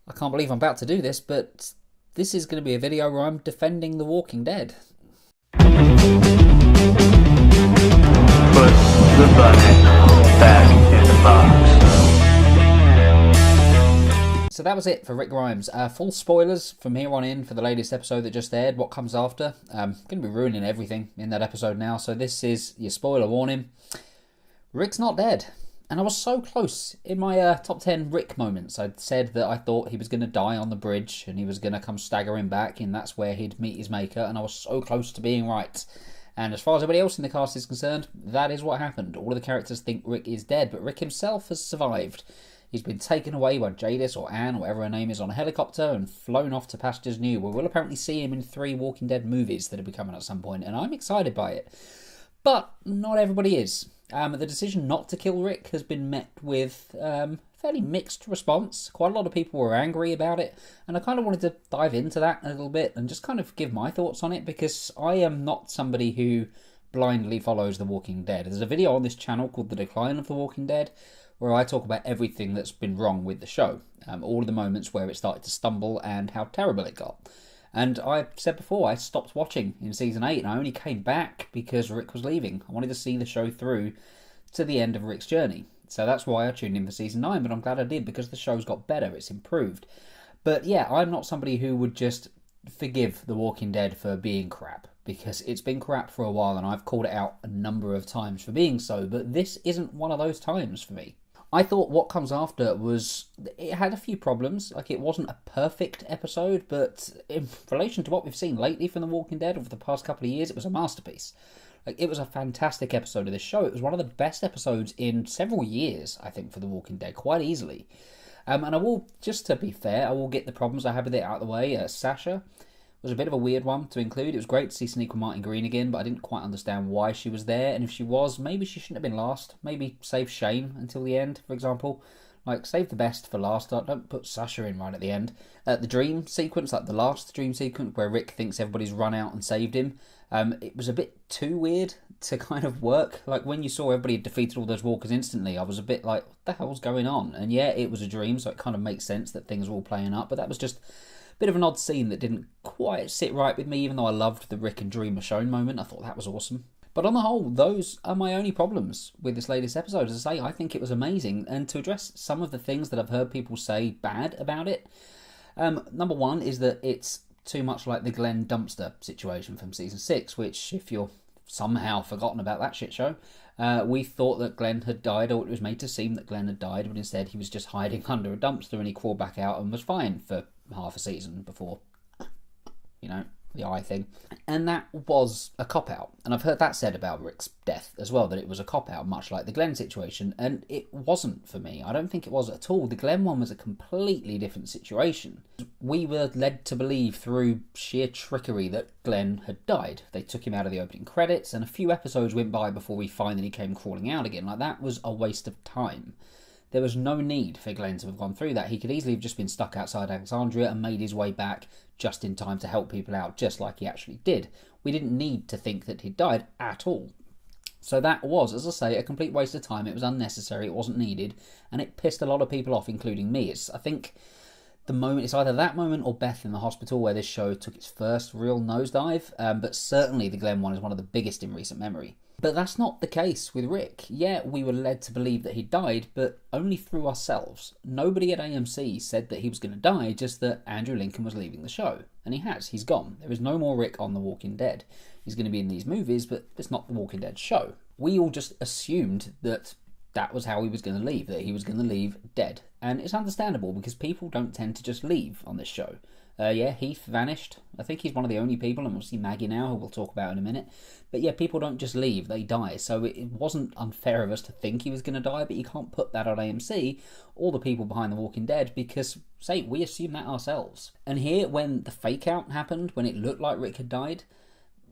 I can't believe I'm about to do this, but this is going to be a video where I'm defending The Walking Dead. Put the bunny back in the box. So that was it for Rick Grimes. Full spoilers from here on in for the latest episode that just aired. What comes after? Going to be ruining everything in that episode now, so this is your spoiler warning. Rick's not dead. And I was so close in my top 10 Rick moments. I'd said that I thought he was going to die on the bridge and he was going to come staggering back and that's where he'd meet his maker, and I was so close to being right. And as far as everybody else in the cast is concerned, that is what happened. All of the characters think Rick is dead, but Rick himself has survived. He's been taken away by Jadis or Anne, or whatever her name is, on a helicopter and flown off to pastures new, where we'll apparently see him in 3 Walking Dead movies that will be coming at some point, and I'm excited by it. But not everybody is. The decision not to kill Rick has been met with fairly mixed response. Quite a lot of people were angry about it, and I kind of wanted to dive into that a little bit and just kind of give my thoughts on it, because I am not somebody who blindly follows The Walking Dead. There's a video on this channel called The Decline of The Walking Dead, where I talk about everything that's been wrong with the show. All of the moments where it started to stumble and how terrible it got. And I said before, I stopped watching in Season 8 and I only came back because Rick was leaving. I wanted to see the show through to the end of Rick's journey. So that's why I tuned in for Season 9, but I'm glad I did because the show's got better, it's improved. But yeah, I'm not somebody who would just forgive The Walking Dead for being crap, because it's been crap for a while and I've called it out a number of times for being so, but this isn't one of those times for me. I thought what comes after it had a few problems. Like, it wasn't a perfect episode, but in relation to what we've seen lately from The Walking Dead over the past couple of years, it was a masterpiece. Like, it was a fantastic episode of this show. It was one of the best episodes in several years, I think, for The Walking Dead, quite easily. And I will, just to be fair, I will get the problems I had with it out of the way. Sasha was a bit of a weird one to include. It was great to see Sonequa Martin Green again, but I didn't quite understand why she was there, and if she was, maybe she shouldn't have been last. Maybe save Shane until the end, for example. Like, save the best for last. Don't put Sasha in right at the end. The dream sequence, like the last dream sequence, where Rick thinks everybody's run out and saved him, it was a bit too weird to kind of work. Like, when you saw everybody had defeated all those walkers instantly, I was a bit like, what the hell's going on? And yeah, it was a dream, so it kind of makes sense that things were all playing up, but that was just bit of an odd scene that didn't quite sit right with me, even though I loved the Rick and Dream Michonne moment. I thought that was awesome. But on the whole, those are my only problems with this latest episode. As I say, I think it was amazing. And to address some of the things that I've heard people say bad about it, number one is that it's too much like the Glenn dumpster situation from Season 6, which, if you're somehow forgotten about that shit show, we thought that Glenn had died, or it was made to seem that Glenn had died, but instead he was just hiding under a dumpster and he crawled back out and was fine for half a season before, the eye thing. And that was a cop-out. And I've heard that said about Rick's death as well, that it was a cop-out, much like the Glenn situation, and it wasn't for me. I don't think it was at all. The Glenn one was a completely different situation. We were led to believe through sheer trickery that Glenn had died. They took him out of the opening credits, and a few episodes went by before we finally came crawling out again. Like, that was a waste of time. There was no need for Glenn to have gone through that. He could easily have just been stuck outside Alexandria and made his way back just in time to help people out, just like he actually did. We didn't need to think that he'd died at all. So that was, as I say, a complete waste of time. It was unnecessary, it wasn't needed, and it pissed a lot of people off, including me. It's either that moment or Beth in the hospital where this show took its first real nosedive, but certainly the Glenn one is one of the biggest in recent memory. But that's not the case with Rick. Yeah, we were led to believe that he died, but only through ourselves. Nobody at AMC said that he was going to die, just that Andrew Lincoln was leaving the show. And he has. He's gone. There is no more Rick on The Walking Dead. He's going to be in these movies, but it's not The Walking Dead show. We all just assumed that that was how he was going to leave, that he was going to leave dead. And it's understandable, because people don't tend to just leave on this show. Heath vanished. I think he's one of the only people, and we'll see Maggie now, who we'll talk about in a minute. But yeah, people don't just leave, they die. So it wasn't unfair of us to think he was going to die, but you can't put that on AMC or the people behind The Walking Dead, because, say, we assume that ourselves. And here, when the fake out happened, when it looked like Rick had died,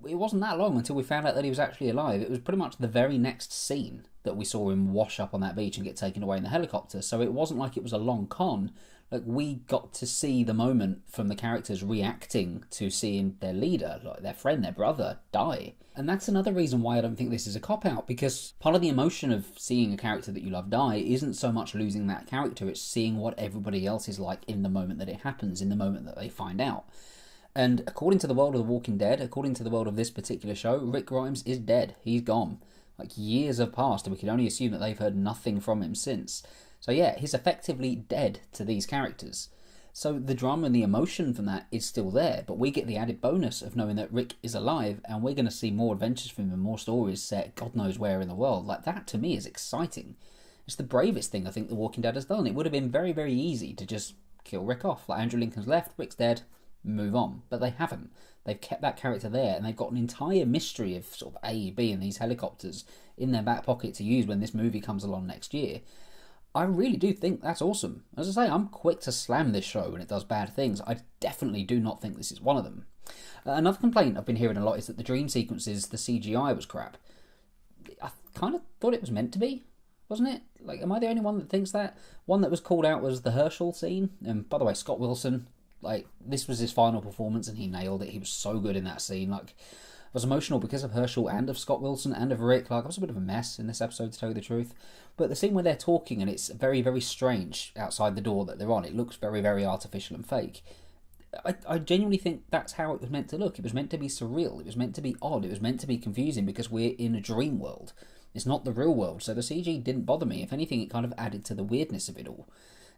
it wasn't that long until we found out that he was actually alive. It was pretty much the very next scene that we saw him wash up on that beach and get taken away in the helicopter. So it wasn't like it was a long con. Like, we got to see the moment from the characters reacting to seeing their leader, like their friend, their brother, die. And that's another reason why I don't think this is a cop-out, because part of the emotion of seeing a character that you love die isn't so much losing that character, it's seeing what everybody else is like in the moment that it happens, in the moment that they find out. And according to the world of The Walking Dead, according to the world of this particular show, Rick Grimes is dead. He's gone. Like, years have passed, and we can only assume that they've heard nothing from him since. So yeah, he's effectively dead to these characters. So the drama and the emotion from that is still there, but we get the added bonus of knowing that Rick is alive, and we're going to see more adventures from him and more stories set God knows where in the world. Like, that to me is exciting. It's the bravest thing I think The Walking Dead has done. It would have been very, very easy to just kill Rick off. Like, Andrew Lincoln's left, Rick's dead, move on. But they haven't. They've kept that character there, and they've got an entire mystery of sort of A, B, and these helicopters in their back pocket to use when this movie comes along next year. I really do think that's awesome. As I say, I'm quick to slam this show when it does bad things. I definitely do not think this is one of them. Another complaint I've been hearing a lot is that the dream sequences, the CGI was crap. I kind of thought it was meant to be, wasn't it? Like, am I the only one that thinks that? One that was called out was the Herschel scene. And by the way, Scott Wilson, like, this was his final performance and he nailed it. He was so good in that scene. Like, I was emotional because of Herschel and of Scott Wilson and of Rick. Like, I was a bit of a mess in this episode, to tell you the truth. But the scene where they're talking and it's very, very strange outside the door that they're on, it looks very, very artificial and fake. I genuinely think that's how it was meant to look. It was meant to be surreal. It was meant to be odd. It was meant to be confusing because we're in a dream world. It's not the real world. So the CG didn't bother me. If anything, it kind of added to the weirdness of it all,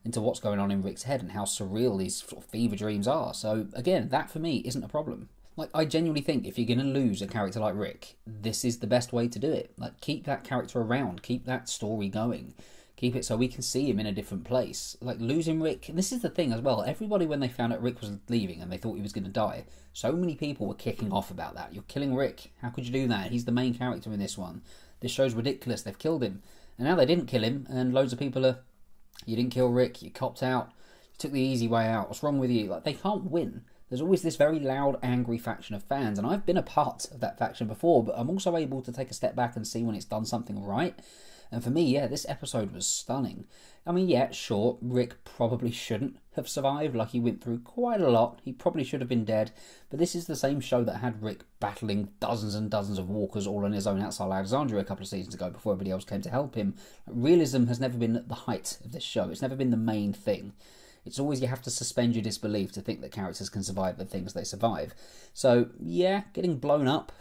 into what's going on in Rick's head and how surreal these sort of fever dreams are. So again, that for me isn't a problem. Like, I genuinely think if you're going to lose a character like Rick, this is the best way to do it. Like, keep that character around, keep that story going, keep it so we can see him in a different place. Like, losing Rick, and this is the thing as well, everybody when they found out Rick was leaving and they thought he was going to die, so many people were kicking off about that. You're killing Rick, how could you do that? He's the main character in this one. This show's ridiculous, they've killed him. And now they didn't kill him, and loads of people are, you didn't kill Rick, you copped out, you took the easy way out, what's wrong with you? Like, they can't win. There's always this very loud, angry faction of fans, and I've been a part of that faction before, but I'm also able to take a step back and see when it's done something right. And for me, yeah, this episode was stunning. I mean, yeah, sure, Rick probably shouldn't have survived, like, he went through quite a lot, he probably should have been dead, but this is the same show that had Rick battling dozens and dozens of walkers all on his own outside Alexandria a couple of seasons ago before everybody else came to help him. Realism has never been at the height of this show, it's never been the main thing. It's always you have to suspend your disbelief to think that characters can survive the things they survive. So, yeah, getting blown up,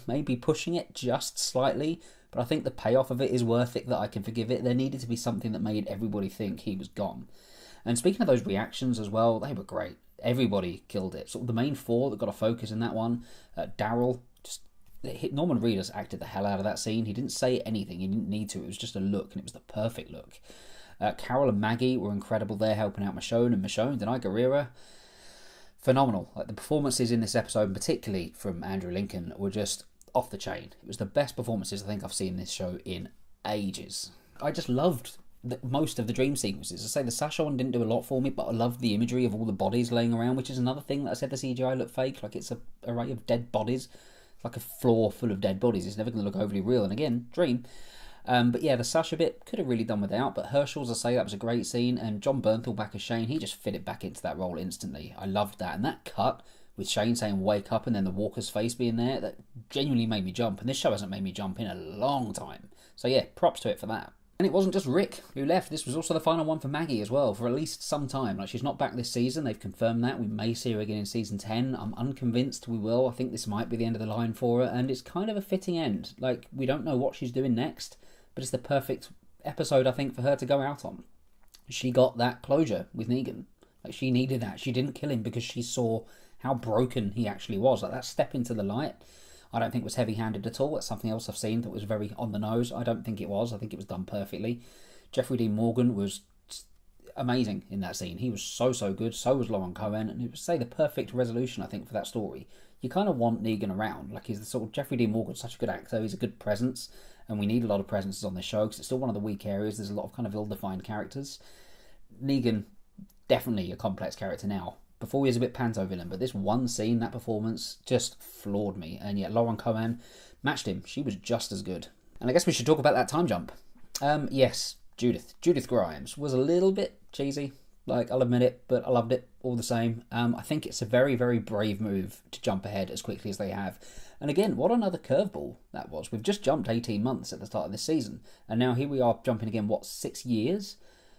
maybe pushing it just slightly, but I think the payoff of it is worth it, that I can forgive it. There needed to be something that made everybody think he was gone. And speaking of those reactions as well, they were great. Everybody killed it. Sort of the main four that got a focus in that one, Daryl, Norman Reedus acted the hell out of that scene. He didn't say anything, he didn't need to, it was just a look, and it was the perfect look. Carol and Maggie were incredible there, helping out Michonne, and Denai Guerrera, phenomenal. Like, the performances in this episode, particularly from Andrew Lincoln, were just off the chain. It was the best performances I think I've seen in this show in ages. I just loved most of the dream sequences. I say the Sasha one didn't do a lot for me, but I loved the imagery of all the bodies laying around, which is another thing that I said the CGI looked fake. Like, it's an array of dead bodies. It's like a floor full of dead bodies. It's never going to look overly real. And again, dream. But yeah, the Sasha bit could have really done without, but Herschel's, I say, that was a great scene, and John Bernthal back as Shane, he just fitted back into that role instantly. I loved that, and that cut with Shane saying wake up and then the walker's face being there, that genuinely made me jump, and this show hasn't made me jump in a long time. So yeah, props to it for that. And it wasn't just Rick who left, this was also the final one for Maggie as well, for at least some time. Like, she's not back this season, they've confirmed that. We may see her again in season 10. I'm unconvinced we will. I think this might be the end of the line for her, and it's kind of a fitting end. Like, we don't know what she's doing next, but it's the perfect episode, I think, for her to go out on. She got that closure with Negan. Like, she needed that. She didn't kill him because she saw how broken he actually was. Like, that step into the light, I don't think was heavy-handed at all. That's something else I've seen that was very on the nose. I don't think it was. I think it was done perfectly. Jeffrey Dean Morgan was amazing in that scene. He was so good. So was Lauren Cohen. And it was, say, the perfect resolution, I think, for that story. You kind of want Negan around. Like, he's the sort of Jeffrey Dean Morgan's such a good actor. He's a good presence. And we need a lot of presences on this show because it's still one of the weak areas. There's a lot of kind of ill-defined characters. Negan, definitely a complex character now. Before he was a bit panto-villain, but this one scene, that performance, just floored me. And yet Lauren Cohan matched him. She was just as good. And I guess we should talk about that time jump. Yes, Judith Grimes was a little bit cheesy. Like, I'll admit it, but I loved it all the same. I think it's a very, very brave move to jump ahead as quickly as they have. And again, what another curveball that was. We've just jumped 18 months at the start of this season, and now here we are jumping again, 6 years?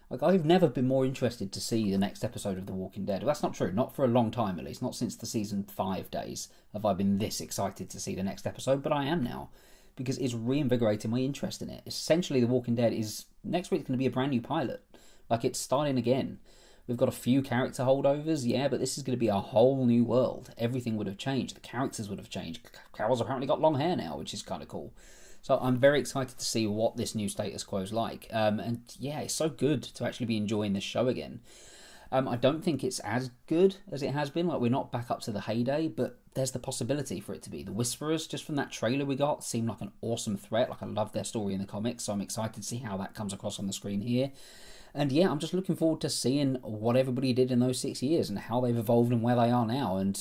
Like, I've never been more interested to see the next episode of The Walking Dead. Well, that's not true. Not for a long time, at least. Not since the season 5 days have I been this excited to see the next episode, but I am now. Because it's reinvigorating my interest in it. Essentially, The Walking Dead is... Next week's going to be a brand new pilot. Like, it's starting again. We've got a few character holdovers, yeah, but this is going to be a whole new world. Everything would have changed. The characters would have changed. Carol's apparently got long hair now, which is kind of cool. So I'm very excited to see what this new status quo is like. And yeah, it's so good to actually be enjoying this show again. I don't think it's as good as it has been. Like, we're not back up to the heyday, but there's the possibility for it to be. The Whisperers, just from that trailer we got, seemed like an awesome threat. Like, I love their story in the comics, so I'm excited to see how that comes across on the screen here. And yeah, I'm just looking forward to seeing what everybody did in those 6 years and how they've evolved and where they are now. And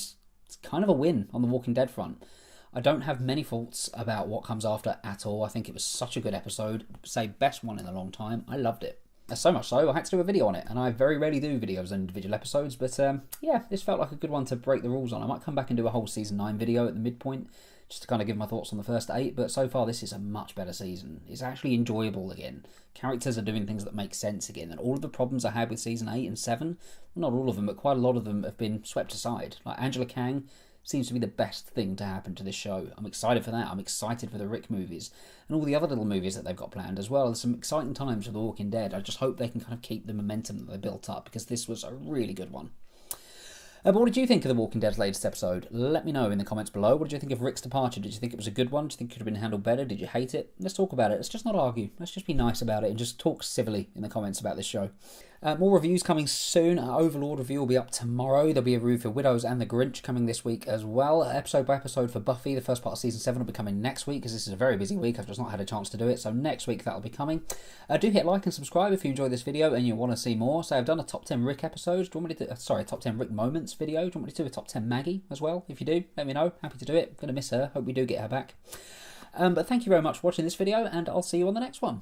it's kind of a win on the Walking Dead front. I don't have many faults about what comes after at all. I think it was such a good episode. Say, best one in a long time. I loved it. So much so, I had to do a video on it. And I very rarely do videos on individual episodes. But yeah, this felt like a good one to break the rules on. I might come back and do a whole Season 9 video at the midpoint, just to kind of give my thoughts on the first 8. But so far, this is a much better season. It's actually enjoyable again. Characters are doing things that make sense again. And all of the problems I had with Season 8 and 7, well, not all of them, but quite a lot of them have been swept aside. Like, Angela Kang seems to be the best thing to happen to this show. I'm excited for that. I'm excited for the Rick movies and all the other little movies that they've got planned as well. There's some exciting times for The Walking Dead. I just hope they can kind of keep the momentum that they built up, because this was a really good one. But what did you think of The Walking Dead's latest episode? Let me know in the comments below. What did you think of Rick's departure? Did you think it was a good one? Do you think it could have been handled better? Did you hate it? Let's talk about it. Let's just not argue. Let's just be nice about it and just talk civilly in the comments about this show. More reviews coming soon. Our Overlord review will be up tomorrow. There'll be a review for Widows and the Grinch coming this week as well. Episode by episode for Buffy. The first part of Season 7 will be coming next week, because this is a very busy week. I've just not had a chance to do it. So next week that'll be coming. Do hit like and subscribe if you enjoyed this video and you want to see more. So I've done a top 10 Rick episode. Do you want me to do, top 10 Rick moments video. Do you want me to do a top 10 Maggie as well? If you do, let me know. Happy to do it. Gonna miss her. Hope we do get her back. But thank you very much for watching this video, and I'll see you on the next one.